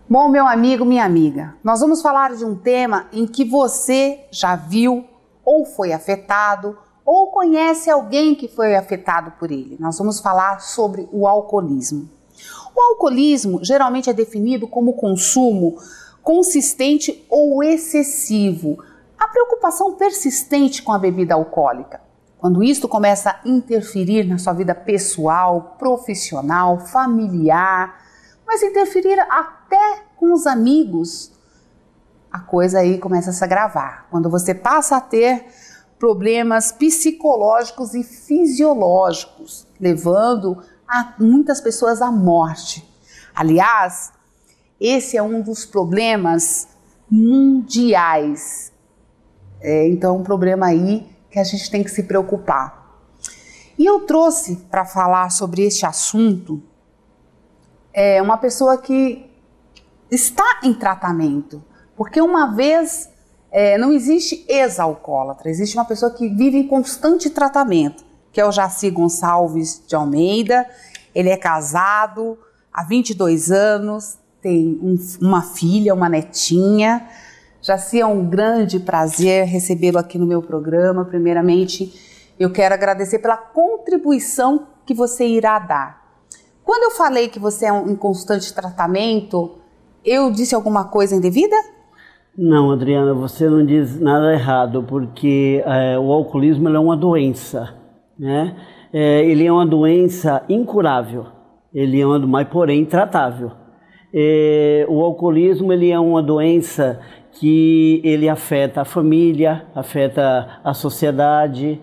Bom, meu amigo, minha amiga, nós vamos falar de um tema em que você já viu ou foi afetado ou conhece alguém que foi afetado por ele. Nós vamos falar sobre o alcoolismo. O alcoolismo geralmente é definido como consumo consistente ou excessivo, a preocupação persistente com a bebida alcoólica. Quando isto começa a interferir na sua vida pessoal, profissional, familiar, mas interferir até com os amigos, a coisa aí começa a se agravar. Quando você passa a ter problemas psicológicos e fisiológicos, levando muitas pessoas à morte. Aliás, esse é um dos problemas mundiais. Então, um problema aí que a gente tem que se preocupar. E eu trouxe para falar sobre este assunto uma pessoa que está em tratamento, porque uma vez não existe ex-alcoólatra, existe uma pessoa que vive em constante tratamento, que é o Jaci Gonçalves de Almeida. Ele é casado há 22 anos, tem uma filha, uma netinha. Jaci, é um grande prazer recebê-lo aqui no meu programa. Primeiramente, eu quero agradecer pela contribuição que você irá dar. Quando eu falei que você é em constante tratamento, eu disse alguma coisa indevida? Não, Adriana, você não diz nada errado, porque o alcoolismo é uma doença, né? Ele é uma doença incurável, mas porém tratável. O alcoolismo ele é uma doença que ele afeta a família, afeta a sociedade,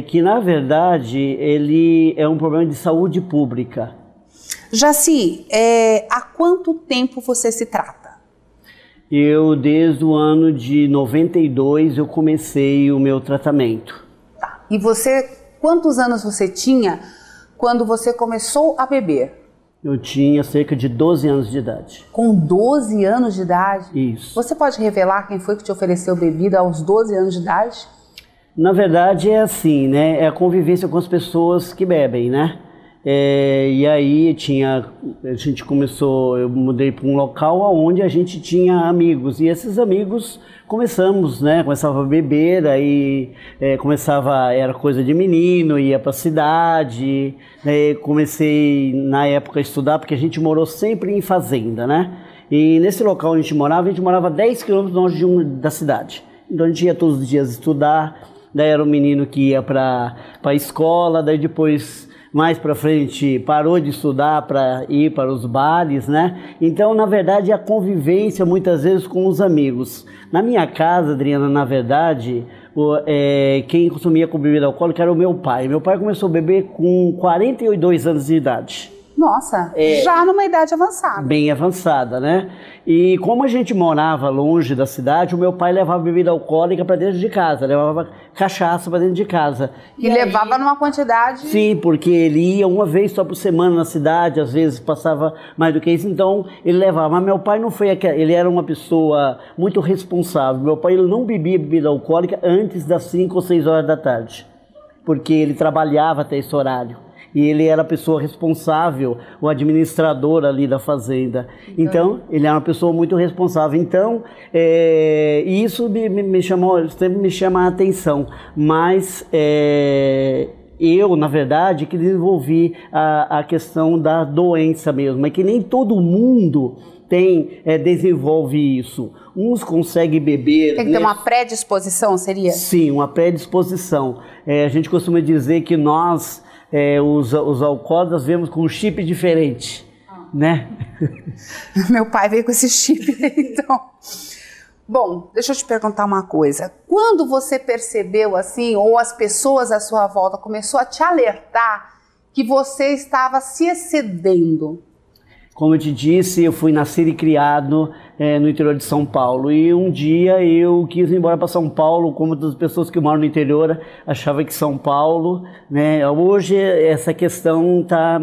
que na verdade ele é um problema de saúde pública. Jaci, há quanto tempo você se trata? Eu, desde o ano de 92, eu comecei o meu tratamento. Tá. E você, quantos anos você tinha quando você começou a beber? Eu tinha cerca de 12 anos de idade. Com 12 anos de idade? Isso. Você pode revelar quem foi que te ofereceu bebida aos 12 anos de idade? Na verdade é assim, né? É a convivência com as pessoas que bebem, né? E aí eu mudei para um local onde a gente tinha amigos, e esses amigos começava a beber, aí era coisa de menino, ia para a cidade, comecei na época a estudar, porque a gente morou sempre em fazenda, né? E nesse local onde a gente morava 10 quilômetros longe da cidade, então a gente ia todos os dias estudar, daí era um menino que ia para a escola, daí depois mais para frente parou de estudar para ir para os bares, né? Então, na verdade, a convivência muitas vezes com os amigos. Na minha casa, Adriana, na verdade, quem consumia com bebida alcoólica era o meu pai. Meu pai começou a beber com 42 anos de idade. Nossa, já numa idade avançada. Bem avançada, né? E como a gente morava longe da cidade, o meu pai levava bebida alcoólica para dentro de casa, levava cachaça para dentro de casa. E levava numa quantidade... Sim, porque ele ia uma vez só por semana na cidade, às vezes passava mais do que isso, então ele levava. Mas meu pai não foi ele era uma pessoa muito responsável. Meu pai ele não bebia bebida alcoólica antes das 5 ou 6 horas da tarde, porque ele trabalhava até esse horário. E ele era a pessoa responsável, o administrador ali da fazenda. Então, ele era uma pessoa muito responsável. Então, isso sempre me chama a atenção. Mas eu, na verdade, que desenvolvi a questão da doença mesmo. É que nem todo mundo desenvolve isso. Uns conseguem beber... Tem que ter uma predisposição, seria? Sim, uma predisposição. A gente costuma dizer que nós... os alcoólatras vemos com um chip diferente, né? Meu pai veio com esse chip, então. Bom, deixa eu te perguntar uma coisa. Quando você percebeu assim, ou as pessoas à sua volta começou a te alertar que você estava se excedendo? Como eu te disse, eu fui nascido e criado no interior de São Paulo. E um dia eu quis ir embora para São Paulo, como das pessoas que moram no interior achavam que São Paulo, né? Hoje essa questão está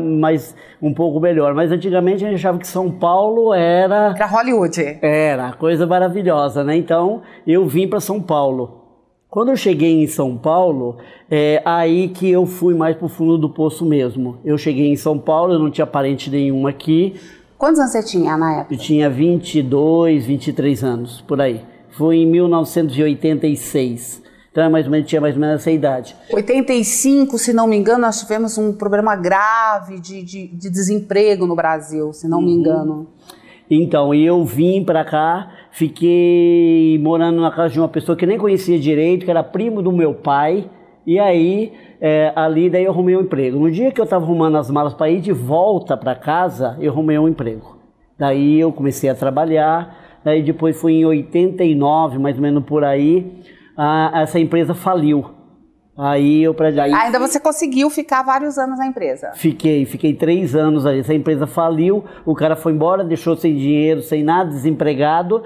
um pouco melhor. Mas antigamente a gente achava que São Paulo era Hollywood. Era coisa maravilhosa, né? Então eu vim para São Paulo. Quando eu cheguei em São Paulo, aí que eu fui mais pro fundo do poço mesmo. Eu cheguei em São Paulo, eu não tinha parente nenhum aqui. Quantos anos você tinha na época? Eu tinha 22, 23 anos, por aí. Foi em 1986. Então, tinha mais ou menos essa idade. 85, se não me engano, nós tivemos um problema grave de desemprego no Brasil, se não me engano. Então, eu vim pra cá, fiquei morando na casa de uma pessoa que nem conhecia direito, que era primo do meu pai. E aí, ali daí eu arrumei um emprego. No dia que eu estava arrumando as malas para ir de volta para casa, eu arrumei um emprego. Daí eu comecei a trabalhar, daí depois foi em 89, mais ou menos por aí, essa empresa faliu. Ainda você conseguiu ficar vários anos na empresa? Fiquei 3 anos ali. Essa empresa faliu, o cara foi embora, deixou sem dinheiro, sem nada, desempregado.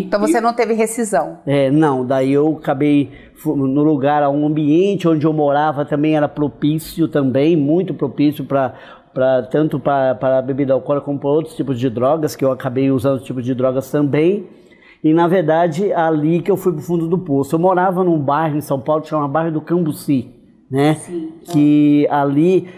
Então você não teve rescisão? Não, daí eu acabei no lugar, um ambiente onde eu morava também era propício também, muito propício tanto para bebida alcoólica como para outros tipos de drogas, que eu acabei usando tipos de drogas também. E, na verdade, ali que eu fui pro fundo do poço. Eu morava num bairro em São Paulo que chama bairro do Cambuci, né? Sim. Que ali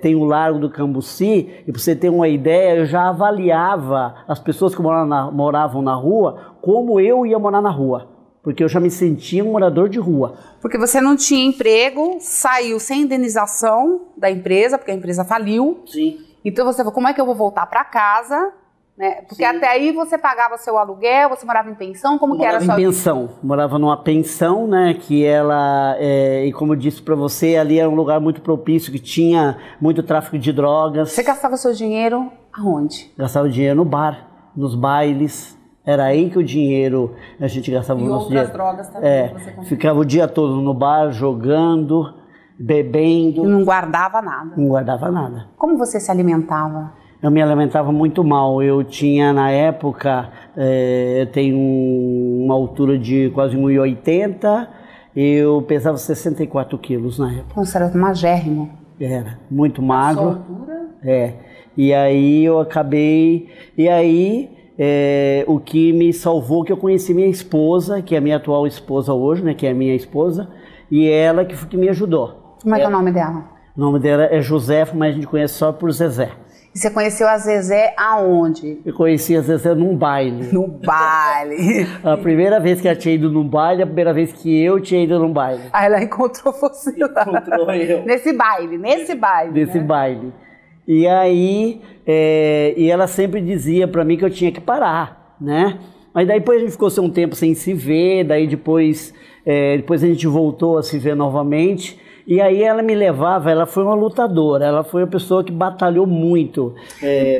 tem o Largo do Cambuci, e para você ter uma ideia, eu já avaliava as pessoas que moravam na rua como eu ia morar na rua. Porque eu já me sentia um morador de rua. Porque você não tinha emprego, saiu sem indenização da empresa, porque a empresa faliu. Sim. Então você falou, como é que eu vou voltar para casa? Né? Porque sim, até aí você pagava seu aluguel, você morava em pensão, como que era a sua vida? Morava numa pensão, né, que ela, e como eu disse pra você, ali era um lugar muito propício, que tinha muito tráfico de drogas. Você gastava seu dinheiro aonde? Gastava dinheiro no bar, nos bailes, era aí que o dinheiro, a gente gastava o nosso dinheiro. E outras drogas também que você comprava? Ficava o dia todo no bar, jogando, bebendo. E não guardava nada? Não guardava nada. Como você se alimentava? Eu me alimentava muito mal. Eu tinha, na época, eu tenho uma altura de quase 1,80 m, eu pesava 64 quilos na época. Você era magérrimo? Era, muito magro. A sua altura? E aí eu acabei... E aí, o que me salvou, que eu conheci minha esposa, que é a minha atual esposa hoje, né, que é a minha esposa, e ela que me ajudou. Como é que é o nome dela? O nome dela é Josefa, mas a gente conhece só por Zezé. E você conheceu a Zezé aonde? Eu conheci a Zezé num baile. No baile? A primeira vez que ela tinha ido num baile, a primeira vez que eu tinha ido num baile. Aí ela encontrou você lá. Encontrou eu. Nesse baile. Nesse né? baile. E aí, e ela sempre dizia pra mim que eu tinha que parar, né? Mas daí depois a gente ficou um tempo sem se ver, daí depois a gente voltou a se ver novamente. E aí ela me levava, ela foi uma lutadora, ela foi uma pessoa que batalhou muito.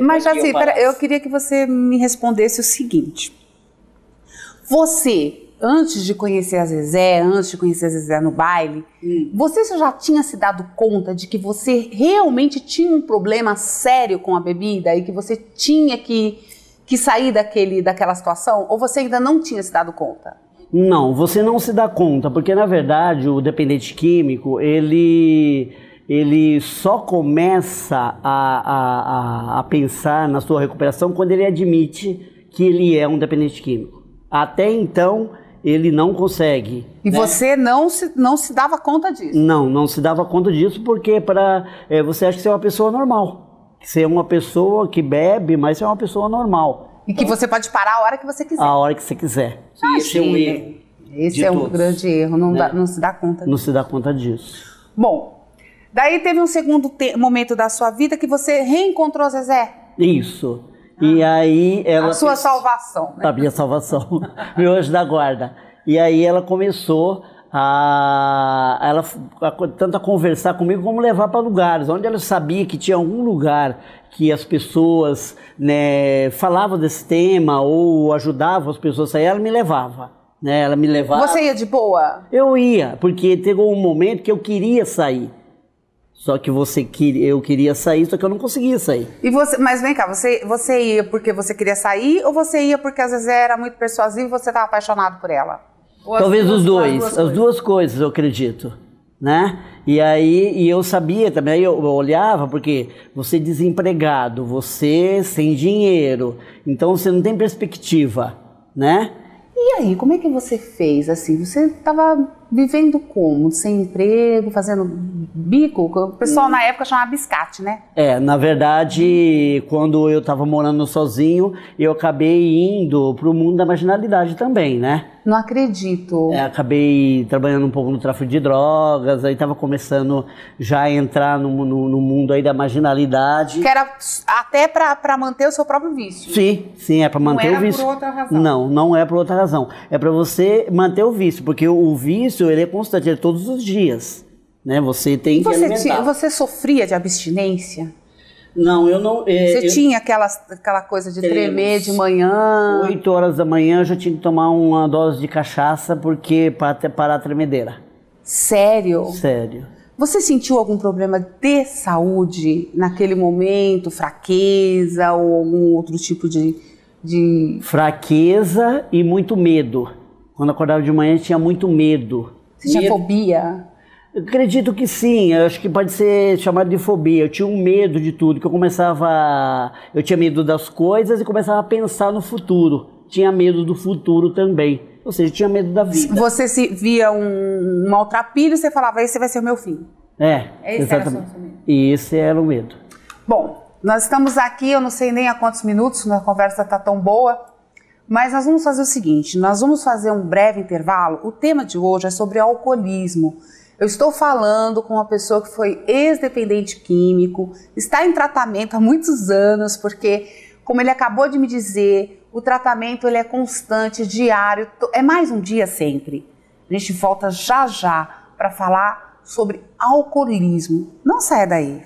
Mas assim, eu queria que você me respondesse o seguinte. Você, antes de conhecer a Zezé, no baile, você já tinha se dado conta de que você realmente tinha um problema sério com a bebida e que você tinha que sair daquela situação? Ou você ainda não tinha se dado conta? Não, você não se dá conta, porque na verdade o dependente químico, ele só começa a pensar na sua recuperação quando ele admite que ele é um dependente químico. Até então, ele não consegue. E você não se dava conta disso? Não se dava conta disso porque você acha que você é uma pessoa normal. Que você é uma pessoa que bebe, mas você é uma pessoa normal. E que você pode parar a hora que você quiser. A hora que você quiser. Esse é um erro. Esse é um grande erro, não se dá conta disso. Não se dá conta disso. Bom, daí teve um segundo momento da sua vida que você reencontrou a Zezé. Isso. E aí ela... A sua salvação. Né? A minha salvação. Meu anjo da guarda. E aí ela começou tanto a conversar comigo como levar para lugares onde ela sabia que tinha algum lugar que as pessoas, né, falavam desse tema ou ajudavam as pessoas a sair, ela me levava, né? Ela me levava. Você ia de boa? Eu ia, porque chegou um momento que eu queria sair. Só que eu queria sair, só que eu não conseguia sair. Mas vem cá, você ia porque você queria sair ou você ia porque a Zezé era muito persuasiva e você estava apaixonado por ela? Talvez os dois, as duas coisas, eu acredito, né? E aí, eu sabia também, eu olhava, porque você é desempregado, você sem dinheiro, então você não tem perspectiva, né? E aí, como é que você fez, assim? Você estava vivendo como? Sem emprego, fazendo bico? O pessoal na época chamava biscate, né? Na verdade, quando eu estava morando sozinho, eu acabei indo para o mundo da marginalidade também, né? Não acredito. Acabei trabalhando um pouco no tráfico de drogas, aí estava começando já a entrar no mundo aí da marginalidade. Que era até para manter o seu próprio vício. Sim, é para manter o vício. Não era por outra razão. Não é por outra razão. É para você manter o vício, porque o vício, ele é constante, ele é todos os dias, né? Você tem que alimentar. Você sofria de abstinência? Não, eu não... Você tinha aquela coisa de tremer de manhã? 8 horas da manhã eu já tinha que tomar uma dose de cachaça para parar a tremedeira. Sério? Sério. Você sentiu algum problema de saúde naquele momento? Fraqueza ou algum outro tipo de... Fraqueza e muito medo. Quando acordava de manhã eu tinha muito medo. Você tinha fobia? Eu acredito que sim, eu acho que pode ser chamado de fobia. Eu tinha um medo de tudo, que eu tinha medo das coisas e começava a pensar no futuro. Tinha medo do futuro também, ou seja, tinha medo da vida. Você se via um maltrapilho e você falava, esse vai ser o meu fim. Esse era o seu medo. Esse era o medo. Bom, nós estamos aqui, eu não sei nem há quantos minutos, a conversa está tão boa, mas nós vamos fazer o seguinte, nós vamos fazer um breve intervalo. O tema de hoje é sobre alcoolismo. Eu estou falando com uma pessoa que foi ex-dependente químico, está em tratamento há muitos anos, porque, como ele acabou de me dizer, o tratamento ele é constante, diário, é mais um dia sempre. A gente volta já para falar sobre alcoolismo. Não saia daí.